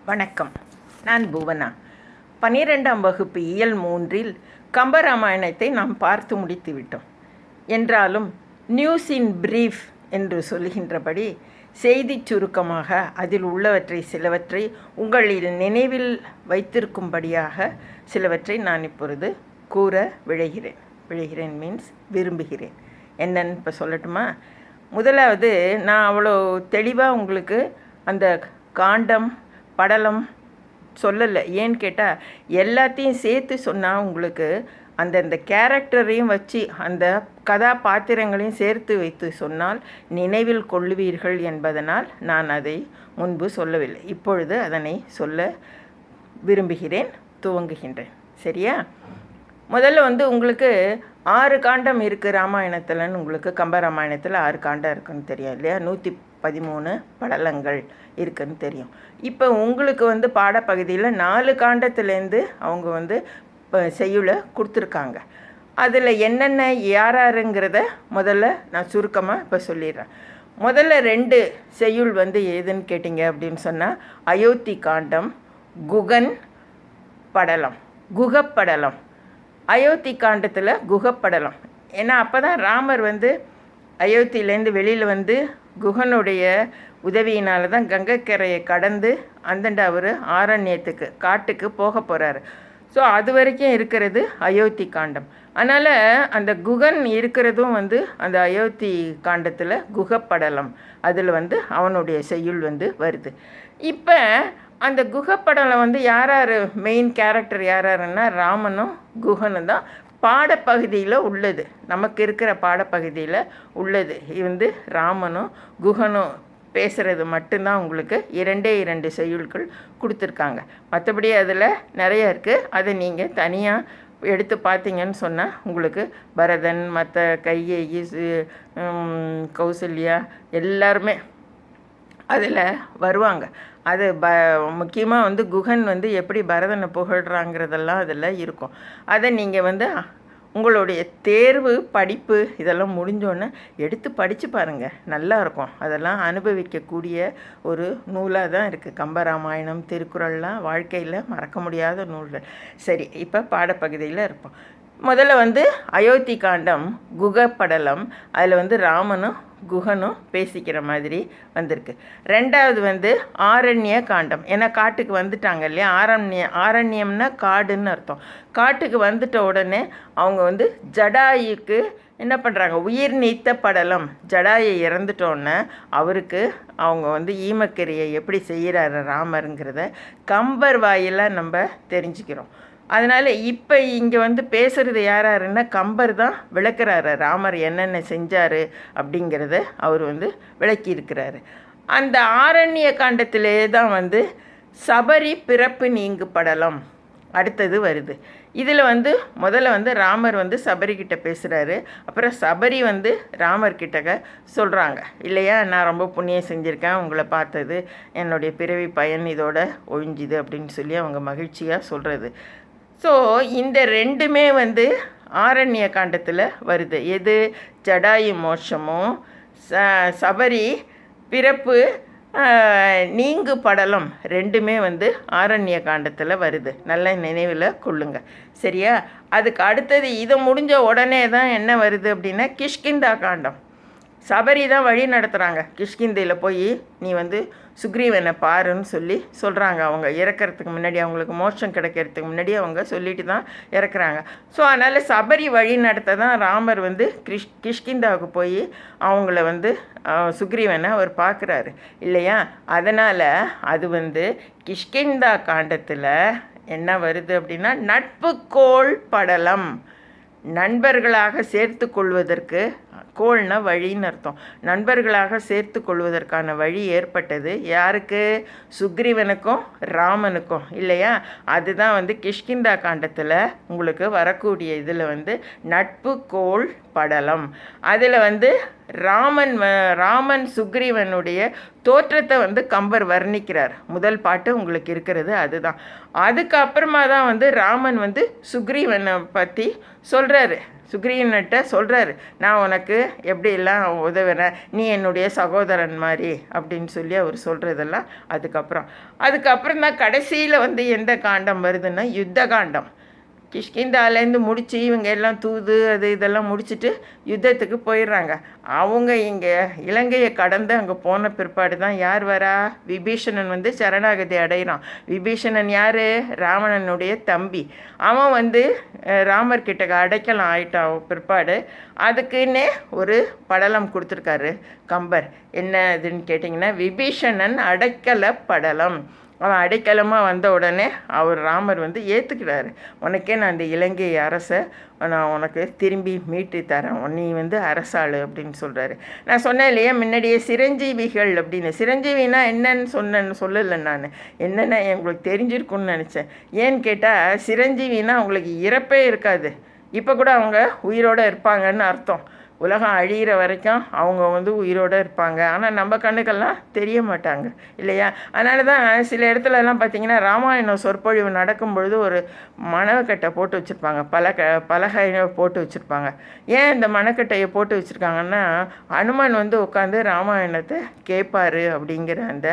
வணக்கம். நான் புவனா. 12ஆம் வகுப்பு இயல் 3இல் கம்பராமாயணத்தை நாம் பார்த்து முடித்து விட்டோம். என்றாலும் நியூஸ் இன் பிரீஃப் என்று சொல்கின்றபடி செய்தி சுருக்கமாக அதில் உள்ளவற்றை சிலவற்றை உங்களில் நினைவில் வைத்திருக்கும்படியாக சிலவற்றை நான் இப்பொழுது கூற விழைகிறேன் மீன்ஸ் விரும்புகிறேன். என்னன்னு இப்போ சொல்லட்டுமா? முதலாவது, நான் அவ்வளோ தெளிவாக உங்களுக்கு அந்த காண்டம் படலம் சொல்லலை. ஏன்னு கேட்டால் எல்லாத்தையும் சேர்த்து சொன்னால் உங்களுக்கு அந்தந்த கேரக்டரையும் வச்சு அந்த கதாபாத்திரங்களையும் சேர்த்து வைத்து சொன்னால் நினைவில் கொள்ளுவீர்கள் என்பதனால் நான் அதை முன்பு சொல்லவில்லை. இப்பொழுது அதனை சொல்ல விரும்புகிறேன், துவங்குகின்றேன். சரியா? முதல்ல உங்களுக்கு 6 காண்டம் இருக்குது ராமாயணத்தில்னு. உங்களுக்கு கம்பராமாயணத்தில் 6 காண்டம் இருக்குதுன்னு தெரியும் இல்லையா? 113 படலங்கள் இருக்குதுன்னு தெரியும். இப்போ உங்களுக்கு பாடப்பகுதியில் 4 காண்டத்துலேருந்து அவங்க செய்யுளை கொடுத்துருக்காங்க. அதில் என்னென்ன யாருங்கிறத முதல்ல நான் சுருக்கமாக இப்போ சொல்லிடுறேன். முதல்ல 2 செய்யுள் ஏதுன்னு கேட்டிங்க அப்படின்னு சொன்னால் அயோத்தி காண்டம், குகன் படலம், குகப்படலம். அயோத்தி காண்டத்தில் குகப்படலம். ஏன்னா அப்போ தான் ராமர் அயோத்தியிலேருந்து வெளியில் குகனுடைய உதவியினால தான் கங்கைக்கரையை கடந்து அந்தண்ட அவர் ஆரண்யத்துக்கு காட்டுக்கு போக போகிறாரு. ஸோ அது வரைக்கும் இருக்கிறது அயோத்தி காண்டம். அதனால் அந்த குகன் இருக்கிறதும் அந்த அயோத்தி காண்டத்தில் குகப்படலம். அதில் அவனுடைய செய்யுள் வருது. இப்போ அந்த குகப்படலம் யார் மெயின் கேரக்டர் யாருன்னா ராமனும் குகனும் தான் பாடப்பகுதியில் உள்ளது. நமக்கு இருக்கிற பாடப்பகுதியில் உள்ளது ராமனும் குகனும் பேசுகிறது மட்டும்தான். உங்களுக்கு 2 செய்யுள்கள் கொடுத்துருக்காங்க. மற்றபடி அதில் நிறைய இருக்குது. அதை நீங்கள் தனியாக எடுத்து பார்த்தீங்கன்னு சொன்னால் உங்களுக்கு பரதன், மற்ற கைகேயி, கௌசல்யா எல்லாருமே அதில் வருவாங்க. அது முக்கியமாக குகன் எப்படி பரதனை புகழ்கிறாங்கிறதெல்லாம் அதில் இருக்கும். அதை நீங்கள் உங்களுடைய தேர்வு படிப்பு இதெல்லாம் முடிஞ்சோன்னே எடுத்து படித்து பாருங்கள், நல்லாயிருக்கும். அதெல்லாம் அனுபவிக்கக்கூடிய ஒரு நூலாக தான் இருக்குது. கம்பராமாயணம், திருக்குறள்லாம் வாழ்க்கையில் மறக்க முடியாத நூல்கள். சரி, இப்போ பாடப்பகுதியில் இருப்போம். முதல்ல அயோத்தி காண்டம் குகப்படலம். அதில் ராமனும் குகனும் பேசிக்கிற மாதிரி வந்திருக்கு. 2வது ஆரண்ய காண்டம். ஏன்னா காட்டுக்கு வந்துட்டாங்க இல்லையா? ஆரண்யம்னா காடுன்னு அர்த்தம். காட்டுக்கு வந்துட்ட உடனே அவங்க ஜடாயுக்கு என்ன பண்ணுறாங்க? உயிர் நீத்த படலம். ஜடாயை இறந்துட்டோன்னே அவருக்கு அவங்க ஈமக்கிரியை எப்படி செய்கிறாரு ராமருங்கிறத கம்பர் வாயிலாக நம்ம தெரிஞ்சுக்கிறோம். அதனால் இப்போ இங்கே பேசுகிறது யாருன்னா கம்பர் தான் விளக்குறாரு. ராமர் என்னென்ன செஞ்சார் அப்படிங்கிறத அவர் விளக்கியிருக்கிறாரு. அந்த ஆரண்ய காண்டத்திலே தான் சபரி பிறப்பு நீங்கு படலம் அடுத்தது வருது. இதில் முதல்ல ராமர் சபரிக்கிட்ட பேசுகிறாரு. அப்புறம் சபரி ராமர்கிட்ட சொல்கிறாங்க இல்லையா, நான் ரொம்ப புண்ணியம் செஞ்சுருக்கேன், உங்களை பார்த்தது என்னுடைய பிறவி பயன் இதோட ஒழிஞ்சுது அப்படின்னு சொல்லி அவங்க மகிழ்ச்சியாக சொல்கிறது. ஸோ இந்த 2மே ஆரண்ய காண்டத்தில் வருது. எது? ஜடாயு மோட்சமும் சபரி பிறப்பு நீங்கு படலம் 2மே ஆரண்ய காண்டத்தில் வருது. நல்ல நினைவில் கொள்ளுங்க. சரியா? அதுக்கு அடுத்தது இதை முடிஞ்ச உடனே தான் என்ன வருது அப்படின்னா கிஷ்கிந்தா காண்டம். சபரி தான் வழி நடத்துகிறாங்க. கிஷ்கிந்தையில் போய் நீ சுக்ரீவனை பாருன்னு சொல்கிறாங்க. அவங்க இறக்கிறதுக்கு முன்னாடி, அவங்களுக்கு மோட்சம் கிடைக்கிறதுக்கு முன்னாடி அவங்க சொல்லிட்டு தான் இறக்குறாங்க. ஸோ அதனால் சபரி வழி நடத்த தான் ராமர் கிஷ்கிந்தாவுக்கு போய் அவங்கள சுக்ரீவனை அவர் பார்க்குறாரு இல்லையா? அதனால் அது கிஷ்கிந்தா காண்டத்தில் என்ன வருது அப்படின்னா நட்புக்கோள் படலம். நண்பர்களாக சேர்த்து கொள்வதற்கு, கோள்னா வழின்னு அர்த்தம், நண்பர்களாக சேர்த்து கொள்வதற்கான வழி ஏற்பட்டது யாருக்கு? சுக்ரீவனுக்கும் ராமனுக்கும் இல்லையா? அதுதான் கிஷ்கிந்தா காண்டத்தில் உங்களுக்கு வரக்கூடிய இதில் நட்பு கோள் படலம். அதில் வந்து ராமன் சுக்ரீவனுடைய தோற்றத்தை வந்து கம்பர் வர்ணிக்கிறார். முதல் பாட்டு உங்களுக்கு இருக்கிறது அதுதான். அதுக்கப்புறமா தான் வந்து ராமன் வந்து சுக்ரீவனை பற்றி சொல்கிறாரு. சுக்ரீவன்கிட்ட சொல்கிறாரு, நான் உனக்கு எப்படிலாம் உதவுறேன், நீ என்னுடைய சகோதரன் மாதிரி அப்படின்னு சொல்லி அவர் சொல்கிறதெல்லாம் அதுக்கப்புறம் தான் கடைசியில் வந்து எந்த காண்டம் வருதுன்னா யுத்த காண்டம். கிஷ்கிந்தாலேருந்து முடித்து இவங்க எல்லாம் தூது இதெல்லாம் முடிச்சுட்டு யுத்தத்துக்கு போயிடுறாங்க. அவங்க இங்கே இலங்கையை கடந்து அங்கே போன பிற்பாடு தான் யார் வரா, விபீஷணன் வந்து சரணாகதி அடைகிறான். விபீஷணன் யார், ராவணனுடைய தம்பி. அவன் வந்து ராமர்கிட்ட அடைக்கலம் ஆயிட்டான் பிற்பாடு. அதுக்குன்னே ஒரு படலம் கொடுத்துருக்காரு கம்பர். என்ன இதுன்னு கேட்டிங்கன்னா, விபீஷணன் அடைக்கல படலம். அவன் அடைக்கலமாக வந்த உடனே ராமர் வந்து ஏற்றுக்கிறாரு. உனக்கே நான் இந்த இலங்கை அரசை நான் உனக்கு திரும்பி மீட்டு தரேன், நீ வந்து அரசாளு அப்படின்னு சொல்கிறாரு. நான் சொன்னேன் இல்லையா முன்னாடியே சிரஞ்சீவிகள் அப்படின்னு. சிரஞ்சீவினா என்னன்னு சொல்லலை நான். என்னென்ன உங்களுக்கு தெரிஞ்சிருக்குன்னு நினச்சேன். ஏன்னு கேட்டால் சிரஞ்சீவினா அவங்களுக்கு இறப்பே இருக்காது. இப்போ கூட அவங்க உயிரோடு இருப்பாங்கன்னு அர்த்தம். உலகம் அழிகிற வரைக்கும் அவங்க வந்து உயிரோடு இருப்பாங்க. ஆனால் நம்ம கண்ணுக்கெல்லாம் தெரிய மாட்டாங்க இல்லையா. அதனால தான் சில இடத்துலலாம் பார்த்திங்கன்னா ராமாயணம் சொற்பொழிவு நடக்கும் பொழுது ஒரு மணக்கட்டை போட்டு வச்சுருப்பாங்க, பலகையை போட்டு வச்சுருப்பாங்க. ஏன் இந்த மணக்கட்டையை போட்டு வச்சுருக்காங்கன்னா, அனுமன் வந்து உட்காந்து ராமாயணத்தை கேட்பார் அப்படிங்கிற அந்த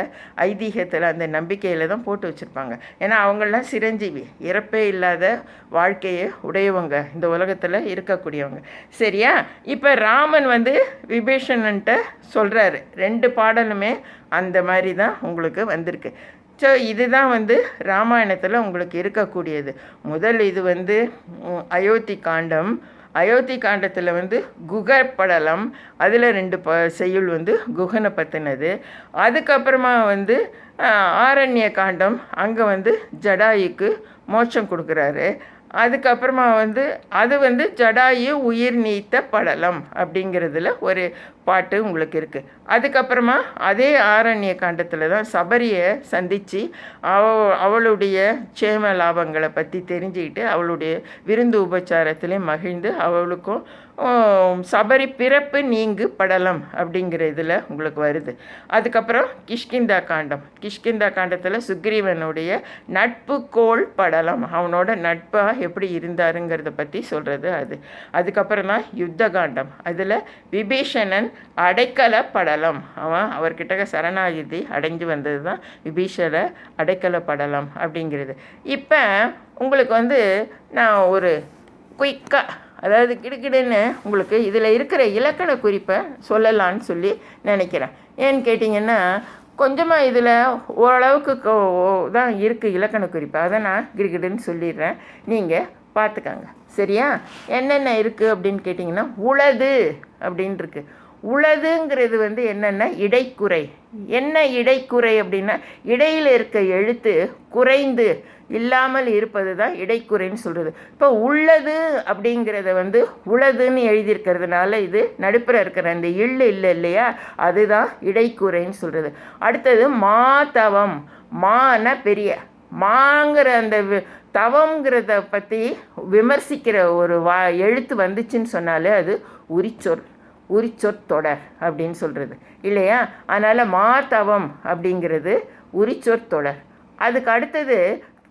ஐதீகத்தில், அந்த நம்பிக்கையில் தான் போட்டு வச்சுருப்பாங்க. ஏன்னா அவங்களாம் சிரஞ்சீவி, இறப்பே இல்லாத வாழ்க்கையை உடையவங்க, இந்த உலகத்தில் இருக்கக்கூடியவங்க. சரியா. இப்போ ராமன் வந்து விபீஷணன்ட்ட சொல்கிறாரு. 2 பாடலுமே அந்த மாதிரி தான் உங்களுக்கு வந்திருக்கு. ஸோ இதுதான் வந்து ராமாயணத்தில் உங்களுக்கு இருக்கக்கூடியது. முதல் இது வந்து அயோத்தி காண்டம். அயோத்தி காண்டத்தில் வந்து குகப்படலம், அதில் 2 செய்யுள் வந்து குகனை பற்றினது. அதுக்கப்புறமா வந்து ஆரண்ய காண்டம், அங்கே வந்து ஜடாயுக்கு மோட்சம் கொடுக்குறாரு. அதுக்கப்புறமா வந்து அது வந்து ஜடாயு உயிர் நீத்த படலம் அப்படிங்கிறதுல ஒரு பாட்டு உங்களுக்கு இருக்குது. அதுக்கப்புறமா அதே ஆரண்ய காண்டத்தில் தான் சபரியை சந்தித்து அவளுடைய க்ஷேம லாபங்களை பற்றி தெரிஞ்சுக்கிட்டு அவளுடைய விருந்து உபச்சாரத்திலே மகிழ்ந்து அவளுக்கும் சபரி பிறப்பு நீங்கு படலம் அப்படிங்கிற இதில் உங்களுக்கு வருது. அதுக்கப்புறம் கிஷ்கிந்தா காண்டம். கிஷ்கிந்தா காண்டத்தில் சுக்ரீவனுடைய நட்பு கோள் படலம், அவனோட நட்பாக எப்படி இருந்தாருங்கிறத பற்றி சொல்கிறது அது. அதுக்கப்புறம் தான் யுத்த காண்டம். அதில் விபீஷணன் அடைக்கல படலம், அவர்கிட்ட சரணாகதி அடைஞ்சு வந்தது தான் விபீஷண அடைக்கல படலம் அப்படிங்கிறது. இப்போ உங்களுக்கு வந்து நான் ஒரு குயிக்காக, அதாவது கிடுக்கிடுன்னு உங்களுக்கு இதில் இருக்கிற இலக்கண குறிப்பை சொல்லலான்னு சொல்லி நினைக்கிறேன். ஏன்னு கேட்டிங்கன்னா, கொஞ்சமாக இதில் ஓரளவுக்கு தான் இருக்குது இலக்கண குறிப்பு. அதை நான் கிடுக்கிடுன்னு சொல்லிடுறேன், நீங்கள் பார்த்துக்கங்க. சரியா. என்னென்ன இருக்குது அப்படின்னு கேட்டிங்கன்னா, உளது அப்படின்னு இருக்குது. உளதுங்கிறது வந்து என்னென்னா இடைக்குறை. என்ன இடைக்குறை அப்படின்னா, இடையில் இருக்க எழுத்து குறைந்து இல்லாமல் இருப்பது தான் இடைக்குறைன்னு சொல்கிறது. இப்போ உள்ளது அப்படிங்கிறத வந்து உளதுன்னு எழுதியிருக்கிறதுனால இது நடுப்புற இருக்கிற அந்த இல்லை இல்லையா, அதுதான் இடைக்குறைன்னு சொல்கிறது. அடுத்தது மாதவம். மான பெரிய மாங்கிற அந்த தவங்கிறத பற்றி விமர்சிக்கிற ஒரு எழுத்து வந்துச்சுன்னு சொன்னாலே அது உரிச்சொற்தொடர் அப்படின்னு சொல்கிறது இல்லையா. அதனால் மாதவம் அப்படிங்கிறது உரிச்சொற்தொடர். அதுக்கு அடுத்தது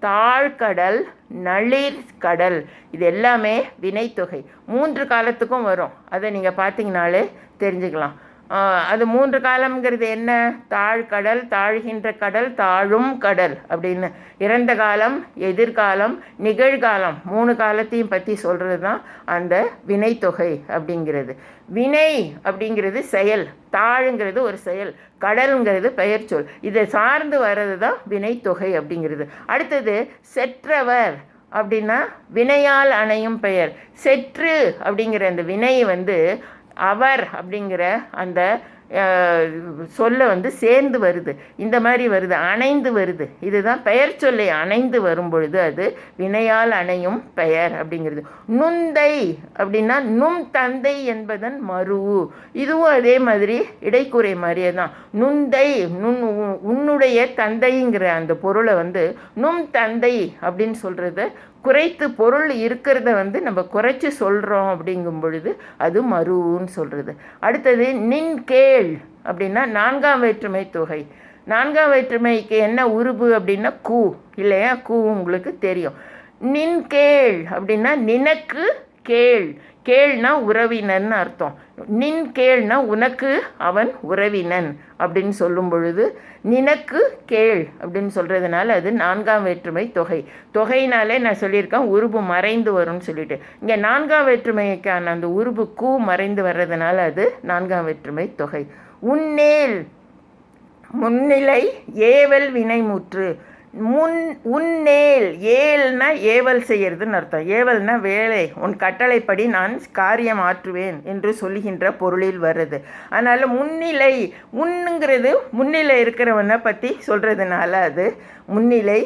தாழ்கடல், நளிர்கடல், இது எல்லாமே வினைத்தொகை. 3 காலத்துக்கும் வரும். அதை நீங்கள் பார்த்தீங்கனாலே தெரிஞ்சுக்கலாம். அது 3 காலம்ங்கிறது என்ன, தாழ்கடல், தாழ்கின்ற கடல், தாழும் கடல் அப்படின்னு. இறந்த காலம், எதிர்காலம், நிகழ்காலம் 3 காலத்தையும் பற்றி சொல்கிறது தான் அந்த வினைத்தொகை அப்படிங்கிறது. வினை அப்படிங்கிறது செயல், தாழுங்கிறது ஒரு செயல், கடல்ங்கிறது பெயர் சொல். இதை சார்ந்து வர்றது தான் வினைத்தொகை அப்படிங்கிறது. அடுத்தது செற்றவர் அப்படின்னா வினையால் அணையும் பெயர். செற்று அப்படிங்கிற அந்த வினை வந்து அவர் அப்படிங்கிற அந்த சொல்ல வந்து சேர்ந்து வருது, இந்த மாதிரி வருது, அணைந்து வருது. இதுதான் பெயர் சொல்லை அணைந்து வரும் பொழுது அது வினையால் அணையும் பெயர் அப்படிங்கிறது. நுந்தை அப்படின்னா நும் தந்தை என்பதன் மறு. இதுவும் அதே மாதிரி இடைக்குறை மாதிரியே தான். நுந்தை உன்னுடைய தந்தைங்கிற அந்த பொருளை வந்து நும் தந்தை அப்படின்னு சொல்கிறத குறைத்து பொருள் இருக்கிறத வந்து நம்ம குறைச்சி சொல்கிறோம் அப்படிங்கும் பொழுது அது மருன்னு சொல்கிறது. அடுத்தது நின் கேள் அப்படின்னா நான்காம் வேற்றுமை தொகை. நான்காம் வேற்றுமைக்கு என்ன உருபு அப்படின்னா கூ இல்லையா? கூ உங்களுக்கு தெரியும். நின் கேள் அப்படின்னா நினக்கு கேள். கேள்னா உறவினன்னு அர்த்தம். நின் கேள்னா உனக்கு அவன் உறவினன் அப்படின்னு சொல்லும் பொழுது நினக்கு கேள் அப்படின்னு சொல்கிறதுனால அது நான்காம் வேற்றுமை தொகை. தொகையினாலே நான் சொல்லியிருக்கேன் உருபு மறைந்து வரும்னு சொல்லிட்டு. இங்கே நான்காம் வேற்றுமைக்கான அந்த உருபு கூ மறைந்து வர்றதுனால அது நான்காம் வேற்றுமை தொகை. உன்னேல் முன்னிலை ஏவல் வினைமுற்று. உன்னேல் ஏல்னா ஏவல் செய்யறதுன்னு அர்த்தம். ஏவல்னா வேலை, உன் கட்டளைப்படி நான் காரியம் ஆற்றுவேன் என்று சொல்லுகின்ற பொருளில் வருது. அதனால் முன்னிலை, முன்னுங்கிறது முன்னிலை இருக்கிறவனை பற்றி சொல்கிறதுனால அது முன்னிலை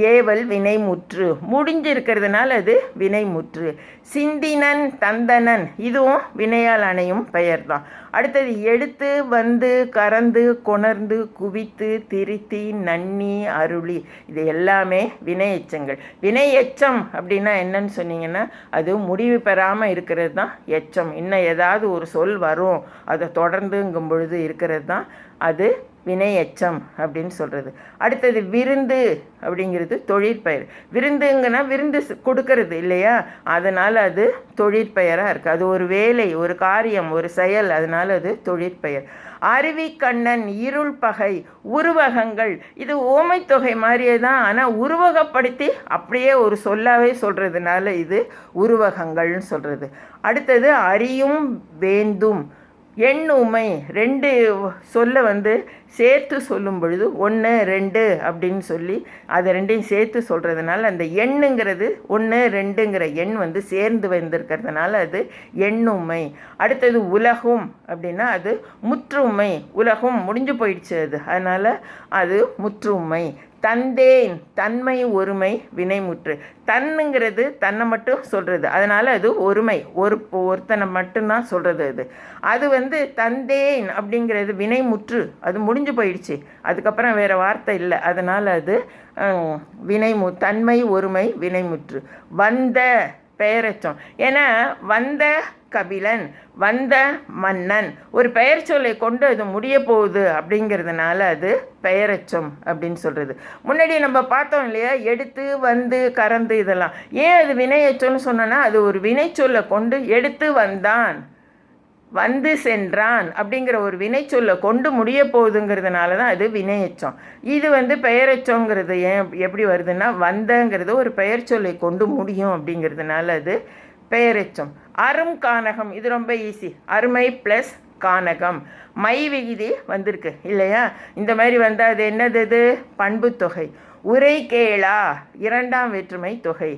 ஏவல் வினைமுற்று. முடிஞ்சிருக்கிறதுனால அது வினைமுற்று. சிந்தினன் தந்தனன் இதுவும் வினையால் அணையும் பெயர் தான். அடுத்தது எடுத்து வந்து கறந்து கொணர்ந்து குவித்து திருத்தி நன்னி அருளி இது எல்லாமே வினை எச்சங்கள். வினை எச்சம் அப்படின்னா என்னன்னு சொன்னீங்கன்னா அது முடிவு பெறாமல் இருக்கிறது தான் எச்சம். இன்னும் ஏதாவது ஒரு சொல் வரும் அதை தொடர்ந்துங்கும் பொழுது இருக்கிறது தான் அது வினை எச்சம் அப்படின்னு சொல்கிறது. அடுத்தது விருந்து அப்படிங்கிறது தொழிற்பெயர். விருந்துங்கன்னா விருந்து கொடுக்கறது இல்லையா? அதனால் அது தொழிற்பெயராக இருக்குது. அது ஒரு வேலை, ஒரு காரியம், ஒரு செயல், அதனால் அது தொழிற்பெயர். அருவிக்கண்ணன் இருள் பகை உருவகங்கள் இது ஓமை தொகை மாதிரியே தான். ஆனால் உருவகப்படுத்தி அப்படியே ஒரு சொல்லாவே சொல்கிறதுனால இது உருவகங்கள்னு சொல்கிறது. அடுத்தது அறியும் வேந்தும் எண் உமை. ரெண்டு சொல்ல வந்து சேர்த்து சொல்லும் பொழுது 1 2 அப்படின்னு சொல்லி அதை ரெண்டையும் சேர்த்து சொல்கிறதுனால அந்த எண்ணுங்கிறது 1 2ங்கிற எண் வந்து சேர்ந்து வந்திருக்கிறதுனால அது எண்ணுமை. அடுத்தது உலகும் அப்படின்னா அது முற்றுமை. உலகம் முடிஞ்சு போயிடுச்சு அது, அதனால் அது முற்றுமை. தந்தேன் தன்மை ஒருமை வினைமுற்று. தன்னுங்கிறது தன்னை மட்டும் சொல்கிறது, அதனால் அது ஒருமை, ஒருத்தனை மட்டும்தான் சொல்கிறது. அது வந்து தந்தேன் அப்படிங்கிறது வினைமுற்று, அது முடிஞ்சு போயிடுச்சு, அதுக்கப்புறம் வேறு வார்த்தை இல்லை, அதனால் அது தன்மை ஒருமை வினைமுற்று. வந்த பெயரெச்சம். ஏன்னா வந்த கபிலன், வந்த மன்னன் ஒரு பெயர் சொல்லை கொண்டு அது முடிய போகுது அப்படிங்கிறதுனால அது பெயரெச்சம் அப்படின்னு சொல்கிறது. முன்னாடி நம்ம பார்த்தோம் இல்லையா, எடுத்து வந்து கறந்து இதெல்லாம். ஏன் அது வினையச்சம்னு சொன்னோன்னா அது ஒரு வினை சொல்லை கொண்டு எடுத்து வந்தான் வந்து சென்றான் அப்படிங்கிற ஒரு வினை சொல்லை கொண்டு முடிய போகுதுங்கிறதுனால தான் அது வினையச்சம். இது வந்து பெயரெச்சங்கிறது ஏன் எப்படி வருதுன்னா வந்தங்கிறது ஒரு பெயர் சொல்லை கொண்டு முடியும் அப்படிங்கிறதுனால அது பெயரெச்சம். அரும் கானகம் இது ரொம்ப ஈஸி. அருமை ப்ளஸ் கானகம். மை விகுதி வந்திருக்கு இல்லையா? இந்த மாதிரி வந்தால் அது என்னது? இது பண்பு தொகை. உரை கேளா இரண்டாம் வேற்றுமை தொகை.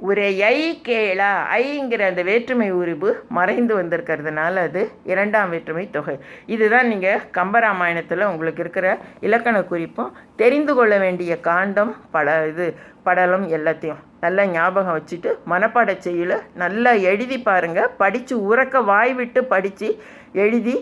உரையை கேளா ஐங்கிற அந்த வேற்றுமை உரிபு மறைந்து வந்திருக்கிறதுனால அது இரண்டாம் வேற்றுமை தொகை. இதுதான் நீங்கள் கம்பராமாயணத்தில் உங்களுக்கு இருக்கிற இலக்கண குறிப்பும் தெரிந்து கொள்ள வேண்டிய காண்டம் படலம் எல்லாத்தையும் நல்லா ஞாபகம் வச்சுட்டு மனப்பாட செய்யல நல்லா எழுதி பாருங்கள். படித்து உறக்க வாய் விட்டு படித்து எழுதி